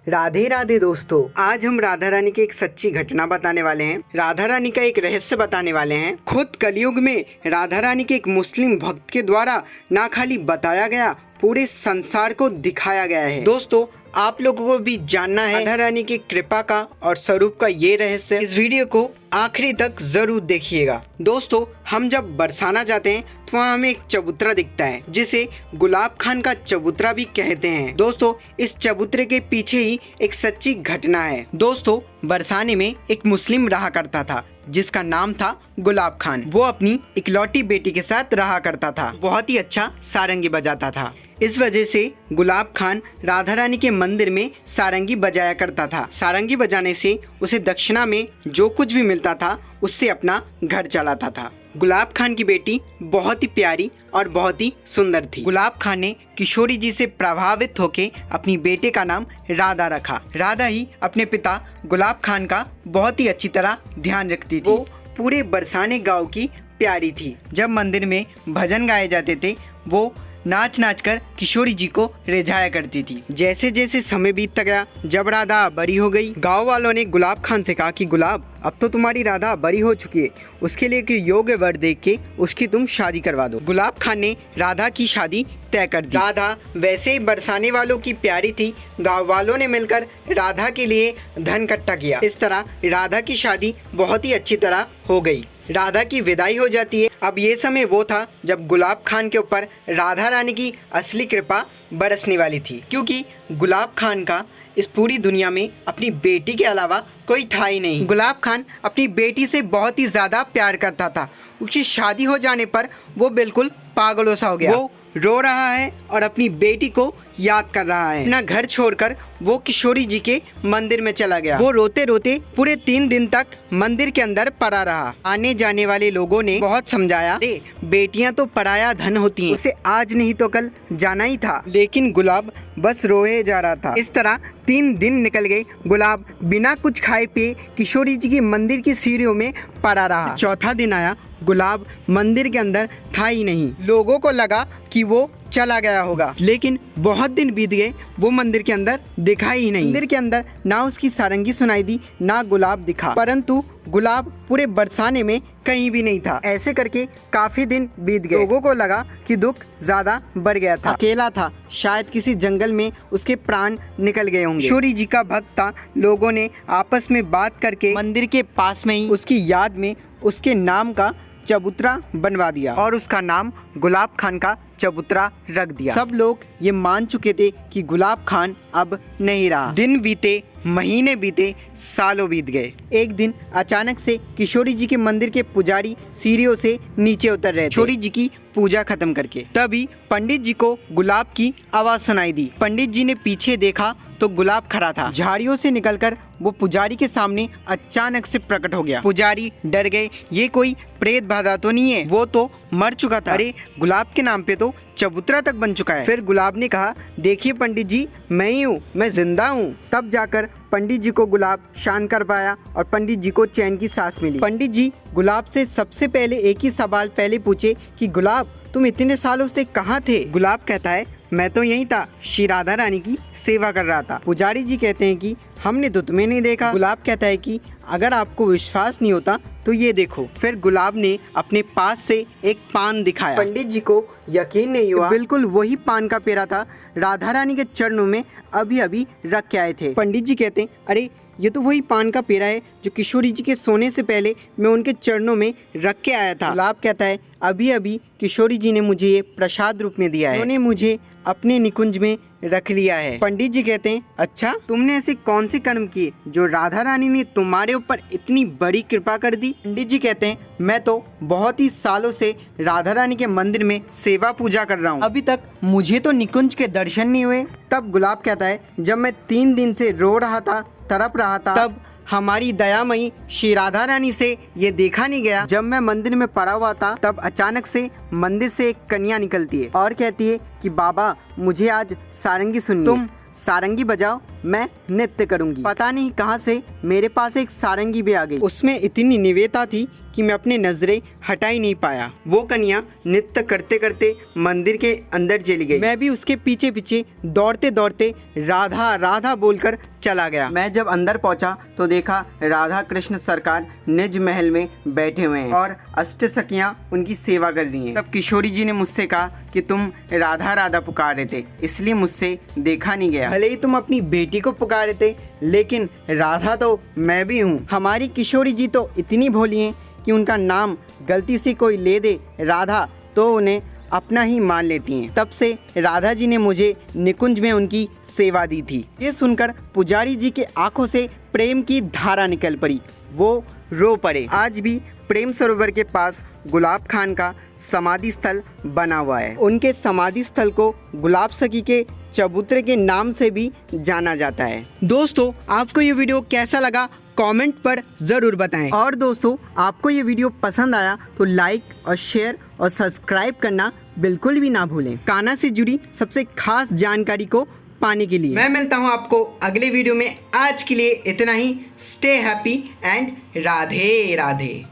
राधे राधे दोस्तों, आज हम राधा रानी की एक सच्ची घटना बताने वाले हैं। राधा रानी का एक रहस्य बताने वाले हैं। खुद कलयुग में राधा रानी के एक मुस्लिम भक्त के द्वारा ना खाली बताया गया, पूरे संसार को दिखाया गया है। दोस्तों, आप लोगों को भी जानना है राधा रानी की कृपा का और स्वरूप का ये रहस्य। इस वीडियो को आखिरी तक जरूर देखिएगा। दोस्तों, हम जब बरसाना जाते हैं तो वहाँ हमें एक चबूतरा दिखता है जिसे गुलाब खान का चबूतरा भी कहते हैं। दोस्तों, इस चबूतरे के पीछे ही एक सच्ची घटना है। दोस्तों, बरसाने में एक मुस्लिम रहा करता था जिसका नाम था गुलाब खान। वो अपनी इकलौती बेटी के साथ रहा करता था। बहुत ही अच्छा सारंगी बजाता था। इस वजह से गुलाब खान राधा रानी के मंदिर में सारंगी बजाया करता था। सारंगी बजाने से उसे दक्षिणा में जो कुछ भी मिलता था उससे अपना घर चलाता था। गुलाब खान की बेटी बहुत ही प्यारी और बहुत ही सुंदर थी। गुलाब खान ने किशोरी जी से प्रभावित होकर अपनी बेटे का नाम राधा रखा। राधा ही अपने पिता गुलाब खान का बहुत ही अच्छी तरह ध्यान रखती थी। वो पूरे बरसाने गांव की प्यारी थी। जब मंदिर में भजन गाए जाते थे वो नाच नाच कर किशोरी जी को रिझाया करती थी। जैसे जैसे समय बीतता गया, जब राधा बड़ी हो गई, गांव वालों ने गुलाब खान से कहा कि गुलाब, अब तो तुम्हारी राधा बड़ी हो चुकी है, उसके लिए कोई योग्य वर देख के उसकी तुम शादी करवा दो। गुलाब खान ने राधा की शादी तय कर दी। राधा वैसे ही बरसाने वालों की प्यारी थी। गाँव वालों ने मिलकर राधा के लिए धन इकट्ठा किया। इस तरह राधा की शादी बहुत ही अच्छी तरह हो गई। राधा की विदाई हो जाती है। अब ये समय वो था जब गुलाब खान के ऊपर राधा रानी की असली कृपा बरसने वाली थी, क्योंकि गुलाब खान का इस पूरी दुनिया में अपनी बेटी के अलावा कोई था ही नहीं। गुलाब खान अपनी बेटी से बहुत ही ज़्यादा प्यार करता था। उसकी शादी हो जाने पर वो बिल्कुल पागलों सा हो गया। वो रो रहा है और अपनी बेटी को याद कर रहा है। अपना घर छोड़कर वो किशोरी जी के मंदिर में चला गया। वो रोते रोते पूरे 3 दिन तक मंदिर के अंदर पड़ा रहा। आने जाने वाले लोगों ने बहुत समझाया, बेटियां तो पराया धन होती हैं, उसे आज नहीं तो कल जाना ही था। लेकिन गुलाब बस रोए जा रहा था। इस तरह 3 दिन निकल गए। गुलाब बिना कुछ खाए पिए किशोरी जी के मंदिर की सीढ़ियों में पड़ा रहा। चौथा दिन आया, गुलाब मंदिर के अंदर था ही नहीं। लोगों को लगा कि वो चला गया होगा, लेकिन बहुत दिन बीत गए, वो मंदिर के अंदर दिखा ही नहीं। मंदिर के अंदर ना उसकी सारंगी सुनाई दी, ना गुलाब दिखा। परंतु गुलाब पूरे बरसाने में कहीं भी नहीं था। ऐसे करके काफी दिन बीत गए। लोगों को लगा कि दुख ज्यादा बढ़ गया था। अकेला था, शायद किसी जंगल में उसके प्राण निकल गए होंगे। किशोरी जी का भक्त था। लोगों ने आपस में बात करके मंदिर के पास में ही उसकी याद में उसके नाम का चबूतरा बनवा दिया और उसका नाम गुलाब खान का चबूतरा रख दिया। सब लोग ये मान चुके थे कि गुलाब खान अब नहीं रहा। दिन बीते, महीने बीते, सालों बीत गए। एक दिन अचानक से किशोरी जी के मंदिर के पुजारी सीढ़ियों से नीचे उतर रहे थे किशोरी जी की पूजा खत्म करके। तभी पंडित जी को गुलाब की आवाज सुनाई दी। पंडित जी ने पीछे देखा तो गुलाब खड़ा था। झाड़ियों से निकलकर वो पुजारी के सामने अचानक से प्रकट हो गया। पुजारी डर गए, ये कोई प्रेत बाधा तो नहीं है? वो तो मर चुका था। अरे, गुलाब के नाम पे तो चबूतरा तक बन चुका है। फिर गुलाब ने कहा, देखिए पंडित जी, मैं ही हूँ, मैं जिंदा हूँ। तब जाकर पंडित जी को गुलाब शांत कर पाया और पंडित जी को चैन की सांस मिली। पंडित जी गुलाब से सबसे पहले एक ही सवाल पहले पूछे कि गुलाब, तुम इतने सालों से कहाँ थे? गुलाब कहता है, मैं तो यहीं था, श्री राधा रानी की सेवा कर रहा था। पुजारी जी कहते हैं कि हमने तो तुम्हें नहीं देखा। गुलाब कहता है कि अगर आपको विश्वास नहीं होता तो ये देखो। फिर गुलाब ने अपने पास से एक पान दिखाया। पंडित जी को यकीन नहीं हुआ। बिल्कुल वही पान का पेड़ा था, राधा रानी के चरणों में अभी अभी रख के आए थे। पंडित जी कहते हैं, अरे ये तो वही पान का पेड़ा है जो किशोरी जी के सोने से पहले मैं उनके चरणों में रख के आया था। गुलाब कहता है, अभी अभी किशोरी जी ने मुझे ये प्रसाद रूप में दिया है, उन्होंने मुझे अपने निकुंज में रख लिया है। पंडित जी कहते हैं, अच्छा, तुमने ऐसे कौन से कर्म किए जो राधा रानी ने तुम्हारे ऊपर इतनी बड़ी कृपा कर दी? पंडित जी कहते हैं, मैं तो बहुत ही सालों से राधा रानी के मंदिर में सेवा पूजा कर रहा हूँ, अभी तक मुझे तो निकुंज के दर्शन नहीं हुए। तब गुलाब कहता है, जब मैं 3 दिन से रो रहा था, तड़प रहा था, तब हमारी दयामयी श्री राधा रानी से ये देखा नहीं गया। जब मैं मंदिर में पड़ा हुआ था तब अचानक से मंदिर से एक कन्या निकलती है और कहती है कि बाबा, मुझे आज सारंगी सुननी है, तुम सारंगी बजाओ, मैं नृत्य करूंगी। पता नहीं कहां से मेरे पास एक सारंगी भी आ गई। उसमें इतनी निवेदता थी कि मैं अपनी नजरें हटा ही नहीं पाया। वो कन्या नृत्य करते करते मंदिर के अंदर चली गई। मैं भी उसके पीछे पीछे दौड़ते दौड़ते राधा राधा बोलकर चला गया। मैं जब अंदर पहुंचा तो देखा राधा कृष्ण सरकार निज महल में बैठे हुए हैं और अष्ट सखियां उनकी सेवा कर रही हैं। तब किशोरी जी ने मुझसे कहा कि तुम राधा राधा पुकार रहे थे, इसलिए मुझसे देखा नहीं गया। भले ही तुम अपनी बेटी को पुकार रहे थे, लेकिन राधा तो मैं भी हूँ। हमारी किशोरी जी तो इतनी भोली हैं कि उनका नाम गलती से कोई ले दे राधा तो उन्हें अपना ही मान लेती हैं। तब से राधा जी ने मुझे निकुंज में उनकी सेवा दी थी। ये सुनकर पुजारी जी के आंखों से प्रेम की धारा निकल पड़ी। वो रो पड़े। आज भी प्रेम सरोवर के पास गुलाब खान का समाधि स्थल बना हुआ है। उनके समाधि स्थल को गुलाब सखी के चबूतरे के नाम से भी जाना जाता है। दोस्तों, आपको ये वीडियो कैसा लगा कमेंट पर ज़रूर बताएं। और दोस्तों, आपको ये वीडियो पसंद आया तो लाइक और शेयर और सब्सक्राइब करना बिल्कुल भी ना भूलें। कान्हा से जुड़ी सबसे खास जानकारी को पाने के लिए मैं मिलता हूँ आपको अगले वीडियो में। आज के लिए इतना ही। Stay happy and Radhe Radhe.